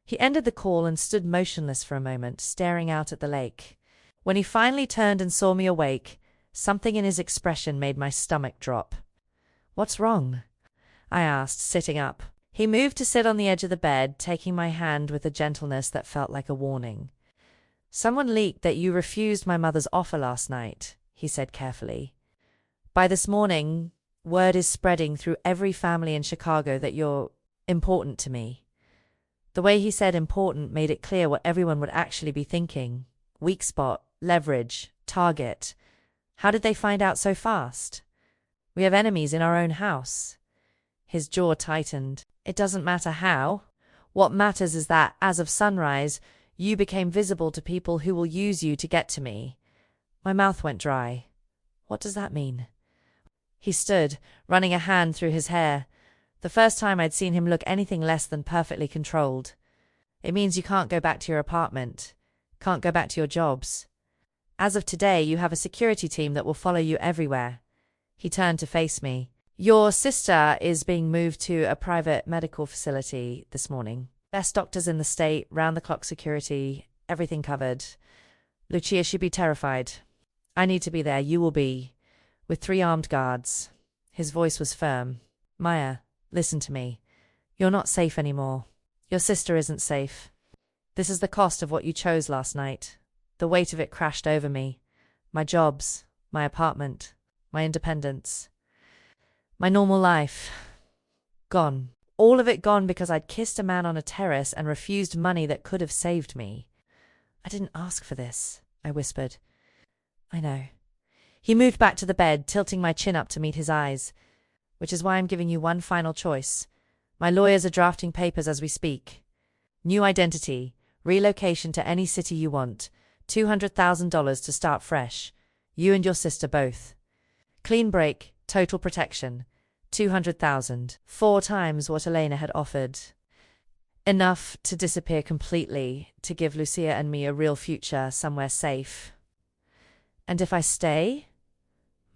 He ended the call and stood motionless for a moment, staring out at the lake. When he finally turned and saw me awake, something in his expression made my stomach drop. What's wrong? I asked, sitting up. He moved to sit on the edge of the bed, taking my hand with a gentleness that felt like a warning. Someone leaked that you refused my mother's offer last night, he said carefully. By this morning, word is spreading through every family in Chicago that you're important to me. The way he said important made it clear what everyone would actually be thinking. Weak spot, leverage, target. How did they find out so fast? We have enemies in our own house. His jaw tightened. It doesn't matter how. What matters is that, as of sunrise, you became visible to people who will use you to get to me. My mouth went dry. What does that mean? He stood, running a hand through his hair. The first time I'd seen him look anything less than perfectly controlled. It means you can't go back to your apartment. Can't go back to your jobs. As of today, you have a security team that will follow you everywhere. He turned to face me. Your sister is being moved to a private medical facility this morning. Best doctors in the state, round-the-clock security, everything covered. Lucia should be terrified. I need to be there. You will be. With 3 armed guards. His voice was firm. Maya, listen to me. You're not safe anymore. Your sister isn't safe. This is the cost of what you chose last night. The weight of it crashed over me. My jobs, my apartment, my independence. My normal life. Gone. All of it gone because I'd kissed a man on a terrace and refused money that could have saved me. I didn't ask for this, I whispered. I know. He moved back to the bed, tilting my chin up to meet his eyes. Which is why I'm giving you one final choice. My lawyers are drafting papers as we speak. New identity, relocation to any city you want, $200,000 to start fresh. You and your sister both. Clean break, total protection. 200,000, 4 times what Elena had offered. Enough to disappear completely, to give Lucia and me a real future somewhere safe. And if I stay?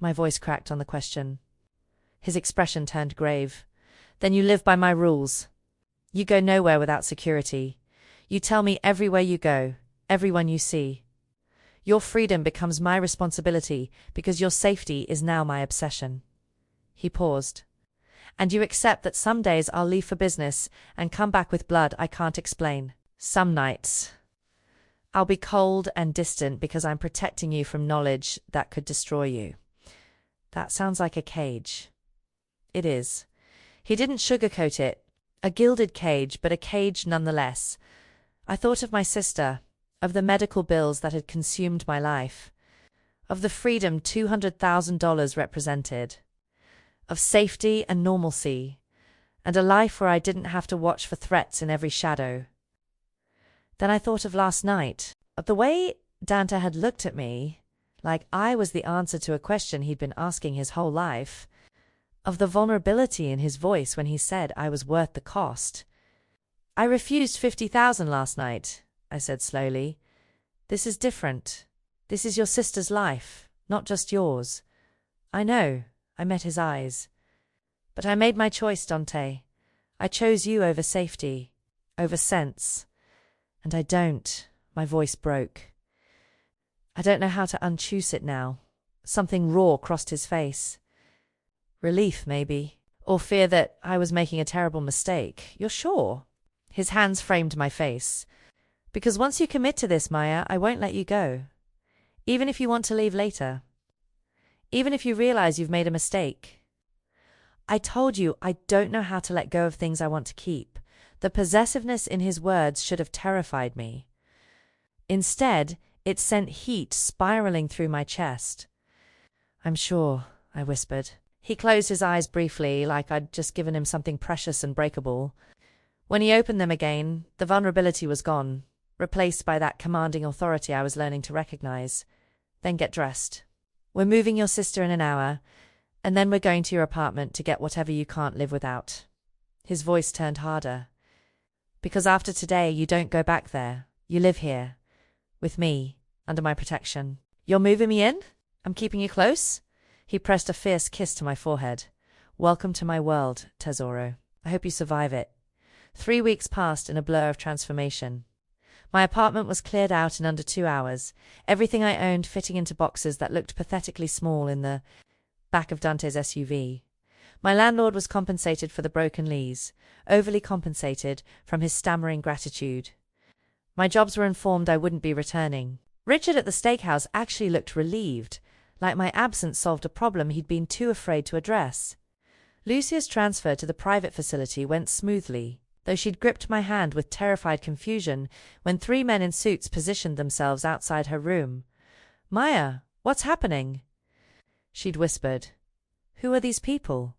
My voice cracked on the question. His expression turned grave. Then you live by my rules. You go nowhere without security. You tell me everywhere you go, everyone you see. Your freedom becomes my responsibility because your safety is now my obsession. He paused. And you accept that some days I'll leave for business and come back with blood I can't explain. Some nights. I'll be cold and distant because I'm protecting you from knowledge that could destroy you. That sounds like a cage. It is. He didn't sugarcoat it. A gilded cage, but a cage nonetheless. I thought of my sister, of the medical bills that had consumed my life, of the freedom $200,000 represented, of safety and normalcy, and a life where I didn't have to watch for threats in every shadow. Then I thought of last night, of the way Dante had looked at me, like I was the answer to a question he'd been asking his whole life, of the vulnerability in his voice when he said I was worth the cost. I refused $50,000 last night, I said slowly. This is different. This is your sister's life, not just yours. I know. I met his eyes. But I made my choice, Dante. I chose you over safety, over sense. And my voice broke. I don't know how to unchoose it now. Something raw crossed his face. Relief, maybe. Or fear that I was making a terrible mistake. You're sure? His hands framed my face. Because once you commit to this, Maya, I won't let you go. Even if you want to leave later. Even if you realize you've made a mistake. I told you I don't know how to let go of things I want to keep. The possessiveness in his words should have terrified me. Instead, it sent heat spiraling through my chest. I'm sure, I whispered. He closed his eyes briefly, like I'd just given him something precious and breakable. When he opened them again, the vulnerability was gone, replaced by that commanding authority I was learning to recognize. Then get dressed. We're moving your sister in an hour, and then we're going to your apartment to get whatever you can't live without. His voice turned harder. Because after today, you don't go back there. You live here. With me, under my protection. You're moving me in? I'm keeping you close? He pressed a fierce kiss to my forehead. Welcome to my world, Tesoro. I hope you survive it. 3 weeks passed in a blur of transformation. My apartment was cleared out in under 2 hours, everything I owned fitting into boxes that looked pathetically small in the back of Dante's SUV. My landlord was compensated for the broken lease, overly compensated from his stammering gratitude. My jobs were informed I wouldn't be returning. Richard at the steakhouse actually looked relieved, like my absence solved a problem he'd been too afraid to address. Lucia's transfer to the private facility went smoothly, though she'd gripped my hand with terrified confusion when 3 men in suits positioned themselves outside her room. Maya, what's happening? She'd whispered. Who are these people?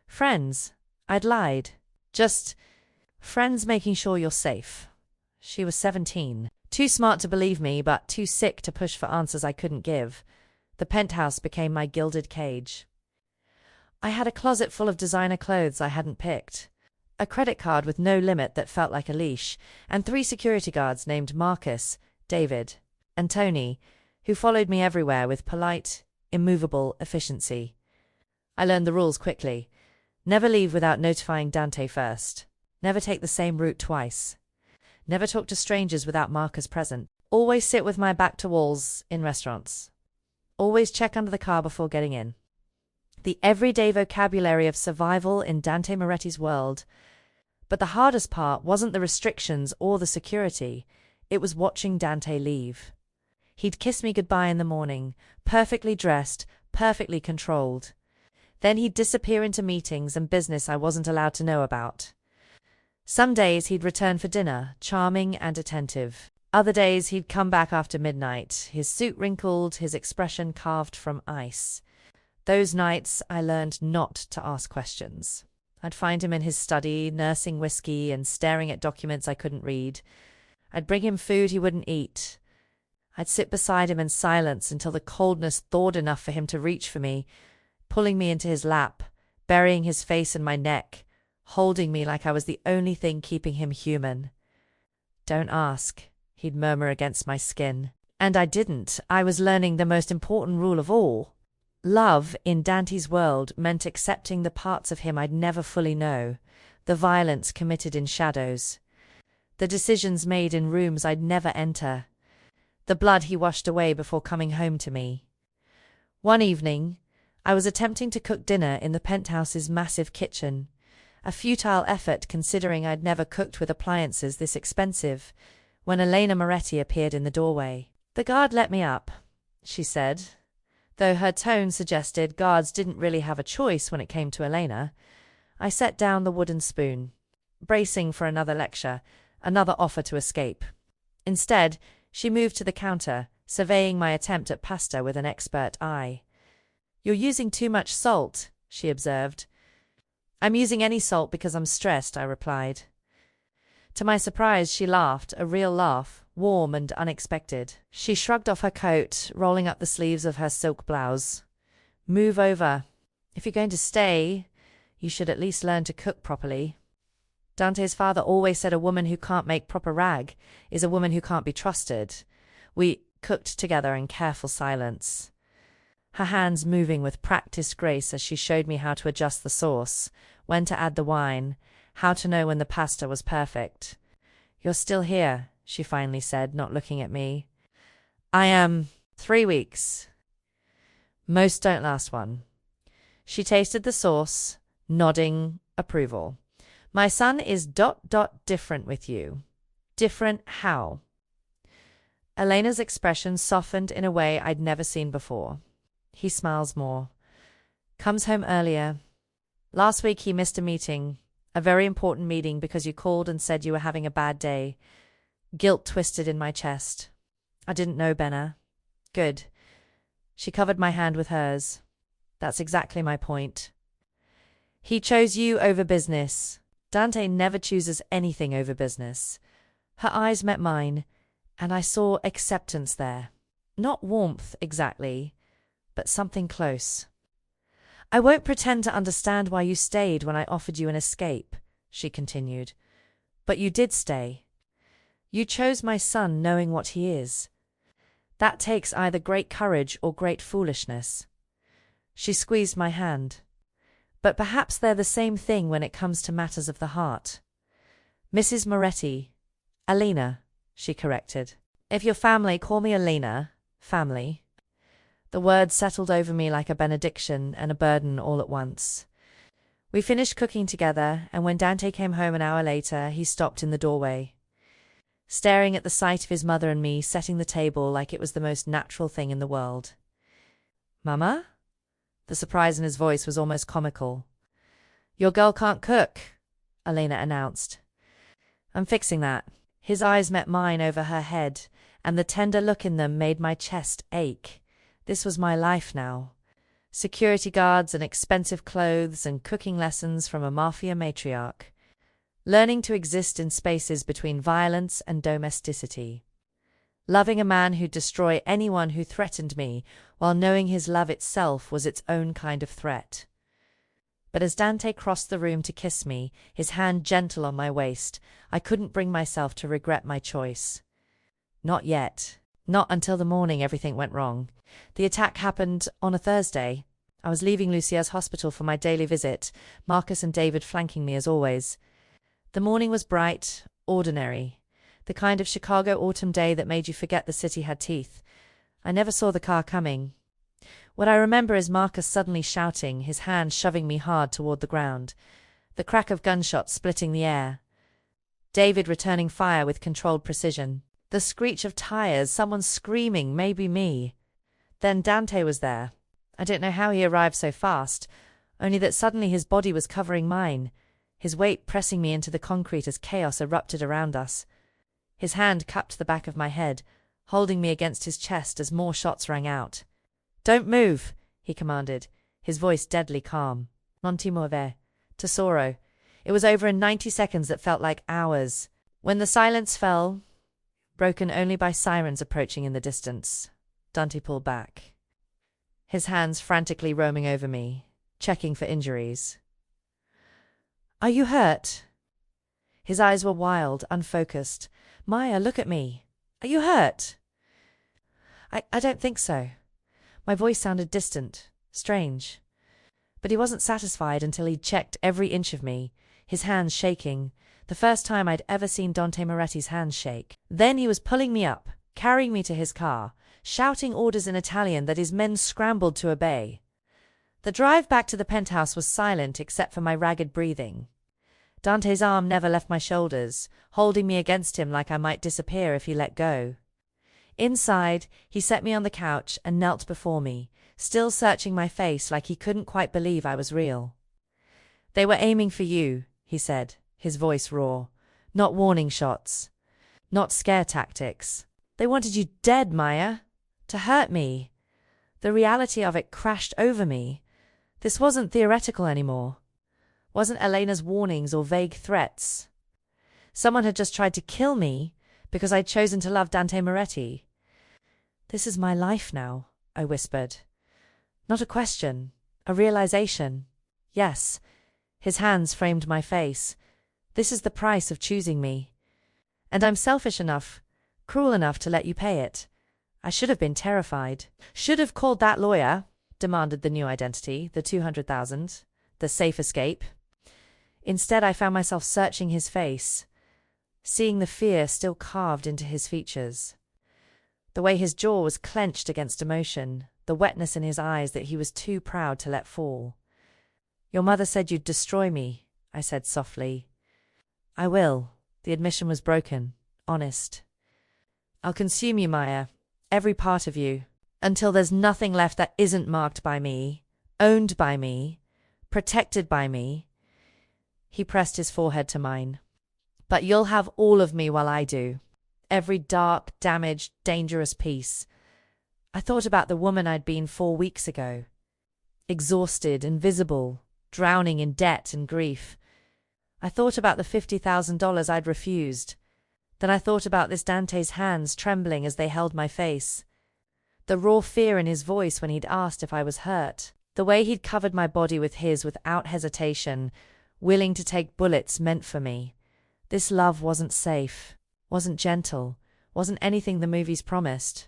Friends. I'd lied. Just friends making sure you're safe. She was 17. Too smart to believe me, but too sick to push for answers I couldn't give. The penthouse became my gilded cage. I had a closet full of designer clothes I hadn't picked, a credit card with no limit that felt like a leash, and 3 security guards named Marcus, David, and Tony, who followed me everywhere with polite, immovable efficiency. I learned the rules quickly. Never leave without notifying Dante first. Never take the same route twice. Never talk to strangers without Marcus present. Always sit with my back to walls in restaurants. Always check under the car before getting in. The everyday vocabulary of survival in Dante Moretti's world. But the hardest part wasn't the restrictions or the security. It was watching Dante leave. He'd kiss me goodbye in the morning, perfectly dressed, perfectly controlled. Then he'd disappear into meetings and business I wasn't allowed to know about. Some days he'd return for dinner, charming and attentive. Other days he'd come back after midnight, his suit wrinkled, his expression carved from ice. Those nights I learned not to ask questions. I'd find him in his study, nursing whiskey and staring at documents I couldn't read. I'd bring him food he wouldn't eat. I'd sit beside him in silence until the coldness thawed enough for him to reach for me, pulling me into his lap, burying his face in my neck, holding me like I was the only thing keeping him human. Don't ask, he'd murmur against my skin. And I didn't. I was learning the most important rule of all. Love, in Dante's world, meant accepting the parts of him I'd never fully know, the violence committed in shadows, the decisions made in rooms I'd never enter, the blood he washed away before coming home to me. One evening, I was attempting to cook dinner in the penthouse's massive kitchen, a futile effort considering I'd never cooked with appliances this expensive, when Elena Moretti appeared in the doorway. The guard let me up, she said, though her tone suggested guards didn't really have a choice when it came to Elena. I set down the wooden spoon, bracing for another lecture, another offer to escape. Instead, she moved to the counter, surveying my attempt at pasta with an expert eye. You're using too much salt, she observed. I'm using any salt because I'm stressed, I replied. To my surprise, she laughed, a real laugh, warm and unexpected. She shrugged off her coat, rolling up the sleeves of her silk blouse. Move over. If you're going to stay, you should at least learn to cook properly. Dante's father always said a woman who can't make proper rag is a woman who can't be trusted. We cooked together in careful silence. her hands moving with practiced grace as she showed me how to adjust the sauce, when to add the wine, how to know when the pasta was perfect. "You're still here," she finally said, not looking at me. "I am. 3 weeks. Most don't last one." She tasted the sauce, nodding approval. "My son is different with you." "Different how?" Elena's expression softened in a way I'd never seen before. "He smiles more. Comes home earlier. Last week he missed a meeting, a very important meeting, because you called and said you were having a bad day." Guilt twisted in my chest. "I didn't know, Benna." "Good." She covered my hand with hers. "That's exactly my point. He chose you over business. Dante never chooses anything over business." Her eyes met mine, and I saw acceptance there. Not warmth exactly, but something close. "I won't pretend to understand why you stayed when I offered you an escape," she continued. "But you did stay. You chose my son knowing what he is. That takes either great courage or great foolishness." She squeezed my hand. "But perhaps they're the same thing when it comes to matters of the heart." "Mrs. Moretti. Alina," she corrected. "If you're family, call me Alina. Family." The word settled over me like a benediction and a burden all at once. We finished cooking together, and when Dante came home an hour later, he stopped in the doorway, staring at the sight of his mother and me setting the table like it was the most natural thing in the world. "Mama?" The surprise in his voice was almost comical. "Your girl can't cook," Elena announced. "I'm fixing that." His eyes met mine over her head, and the tender look in them made my chest ache. This was my life now. Security guards and expensive clothes and cooking lessons from a mafia matriarch. Learning to exist in spaces between violence and domesticity. Loving a man who'd destroy anyone who threatened me, while knowing his love itself was its own kind of threat. But as Dante crossed the room to kiss me, his hand gentle on my waist, I couldn't bring myself to regret my choice. Not yet. Not until the morning everything went wrong. The attack happened on a Thursday. I was leaving Lucia's hospital for my daily visit, Marcus and David flanking me as always. The morning was bright, ordinary. The kind of Chicago autumn day that made you forget the city had teeth. I never saw the car coming. What I remember is Marcus suddenly shouting, his hand shoving me hard toward the ground. The crack of gunshots splitting the air. David returning fire with controlled precision. The screech of tires, someone screaming, maybe me. Then Dante was there. I didn't know how he arrived so fast, only that suddenly his body was covering mine, his weight pressing me into the concrete as chaos erupted around us. His hand cupped the back of my head, holding me against his chest as more shots rang out. "Don't move," he commanded, his voice deadly calm. "Non ti muove. Tesoro." It was over in 90 seconds that felt like hours. When the silence fell, broken only by sirens approaching in the distance, Dante pulled back, his hands frantically roaming over me, checking for injuries. "Are you hurt?" His eyes were wild, unfocused. "Maya, look at me. Are you hurt?" I don't think so." My voice sounded distant, strange. But he wasn't satisfied until he'd checked every inch of me, his hands shaking, the first time I'd ever seen Dante Moretti's hands shake. Then he was pulling me up, carrying me to his car, shouting orders in Italian that his men scrambled to obey. The drive back to the penthouse was silent except for my ragged breathing. Dante's arm never left my shoulders, holding me against him like I might disappear if he let go. Inside, he set me on the couch and knelt before me, still searching my face like he couldn't quite believe I was real. "They were aiming for you," he said, his voice raw. "Not warning shots. Not scare tactics. They wanted you dead, Maya. To hurt me." The reality of it crashed over me. This wasn't theoretical anymore. Wasn't Elena's warnings or vague threats. Someone had just tried to kill me because I'd chosen to love Dante Moretti. "This is my life now," I whispered. Not a question, a realization. Yes. His hands framed my face. "This is the price of choosing me. And I'm selfish enough, cruel enough to let you pay it. I should have been terrified. Should have called that lawyer. demanded the new identity, the 200,000, the safe escape. Instead, I found myself searching his face, seeing the fear still carved into his features. The way his jaw was clenched against emotion, the wetness in his eyes that he was too proud to let fall. "Your mother said you'd destroy me," I said softly. "I will." The admission was broken, honest. "I'll consume you, Maya, every part of you, until there's nothing left that isn't marked by me, owned by me, protected by me." He pressed his forehead to mine. "But you'll have all of me while I do. Every dark, damaged, dangerous piece." I thought about the woman I'd been 4 weeks ago. Exhausted, invisible, drowning in debt and grief. I thought about the $50,000 I'd refused. Then I thought about this Dante's hands trembling as they held my face. The raw fear in his voice when he'd asked if I was hurt. The way he'd covered my body with his without hesitation, willing to take bullets meant for me. This love wasn't safe, wasn't gentle, wasn't anything the movies promised.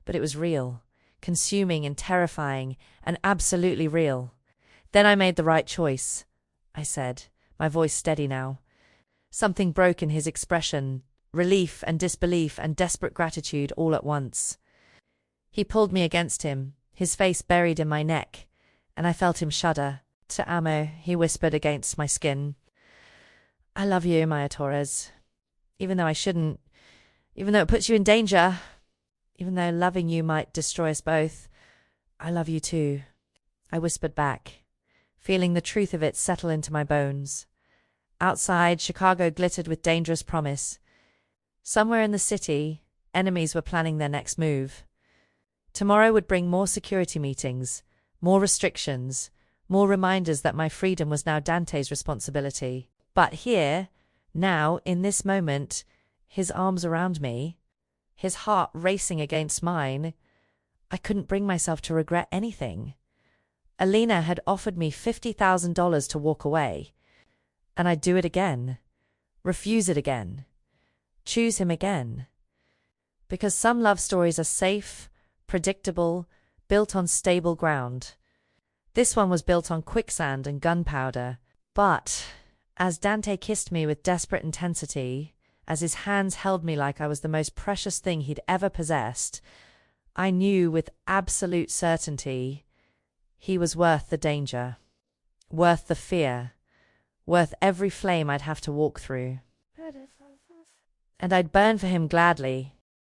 But it was real, consuming and terrifying, and absolutely real. "Then I made the right choice," I said, my voice steady now. Something broke in his expression, relief and disbelief and desperate gratitude all at once. He pulled me against him, his face buried in my neck, and I felt him shudder. "Te amo," he whispered against my skin. "I love you, Maya Torres. Even though I shouldn't, even though it puts you in danger, even though loving you might destroy us both, I love you too," I whispered back, feeling the truth of it settle into my bones. Outside, Chicago glittered with dangerous promise. Somewhere in the city, enemies were planning their next move. Tomorrow would bring more security meetings, more restrictions, more reminders that my freedom was now Dante's responsibility. But here, now, in this moment, his arms around me, his heart racing against mine, I couldn't bring myself to regret anything. Alina had offered me $50,000 to walk away, and I'd do it again, refuse it again, choose him again. Because some love stories are safe, predictable, built on stable ground. This one was built on quicksand and gunpowder. But as Dante kissed me with desperate intensity, as his hands held me like I was the most precious thing he'd ever possessed, I knew with absolute certainty he was worth the danger, worth the fear, worth every flame I'd have to walk through. And I'd burn for him gladly,